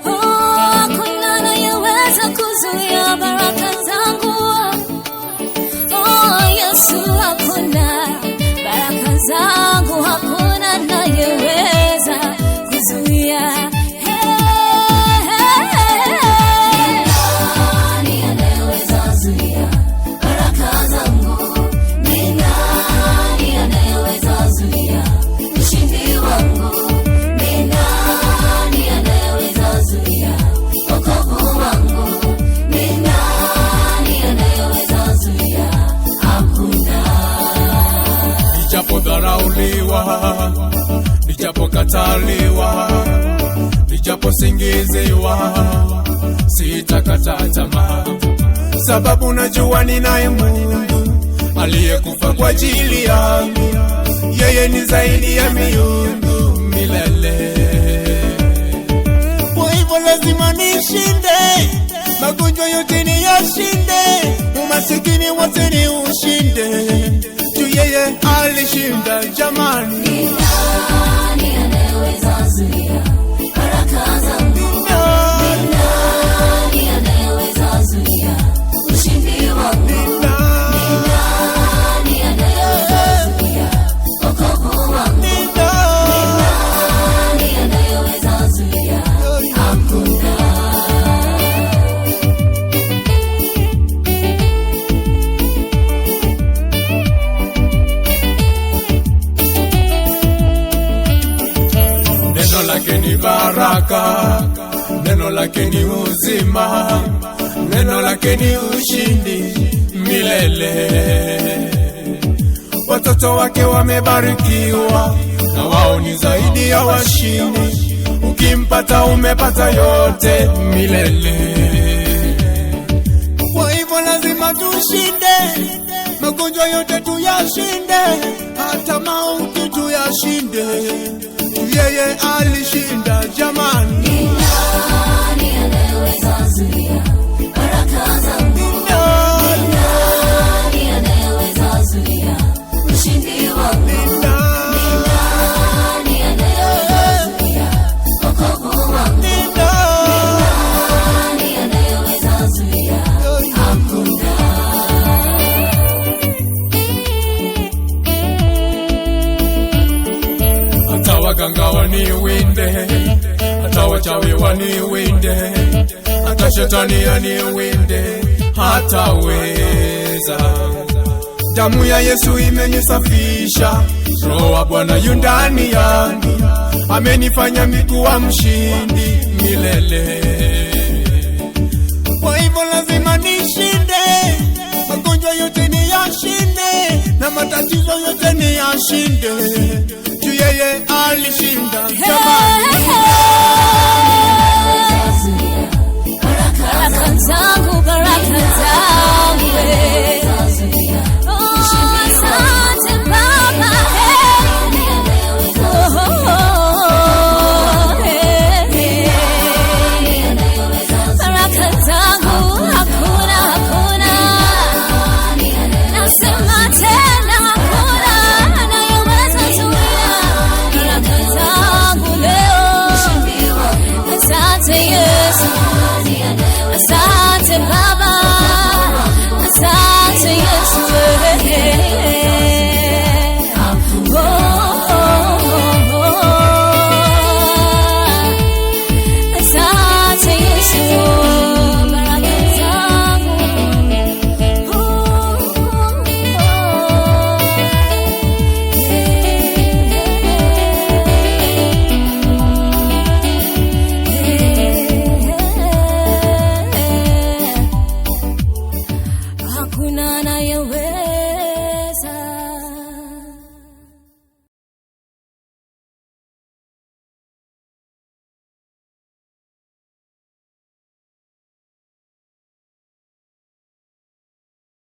Hakuna anayeweza kuzuia baraka zangu. Yesu, hakuna baraka zangu, hakuna anayeweza kuzuia. Nani anayeweza zuia baraka zangu? Ni nani anayeweza zuia ushindi wangu? Ni nani anayeweza zuia wokovu wangu? Ni nani anayeweza zuia? Hakuna. Nijapodharauliwa, nijapokataliwa, nijaposingiziwa, sitakata tamaa, sababu najua ninaye Mungu aliyekufa kwa ajili yangu. Yeye ni zaidi ya miungu milele. Kwa hivyo lazima nishinde, magonjwa yote ni yashinde, umasikini wote ni ushinde. Tu yeye alishinda jamani. Ni nani anayeweza zuia baraka zangu? Ni nani anayeweza zuia ushindi wangu? Ni nani anayeweza zuia wokovu wangu? Ni nani anayeweza zuia? Hakuna. Neno lake ni baraka, neno lake ni uzima, neno lake ni ushindi milele. Watoto wake wamebarikiwa, na wao ni zaidi ya washindi. Ukimpata umepata yote milele. Kwa hivyo lazima tushinde, magonjwa yote tuyashinde, hata mauti tuyashinde. Yeye alishinda jamani. Ni nani anayeweza zuia baraka zangu? Ni nani anayeweza zuia ushindi wangu? Ni nani anayeweza zuia wokovu wangu? Ni nani anayeweza zuia? Hakuna. Hata waganga waniwinde, hata wachawi waniwinde, hata shetani aniwinde, hataweza. Damu ya Yesu imenisafisha, Roho wa Bwana yu ndani yangu, amenifanya mikuwa mshindi milele. Kwa hivyo lazima nishinde, magonjwa yote ni yashinde, na matatizo yote ni yashinde. Tu yeye alishinda jamani.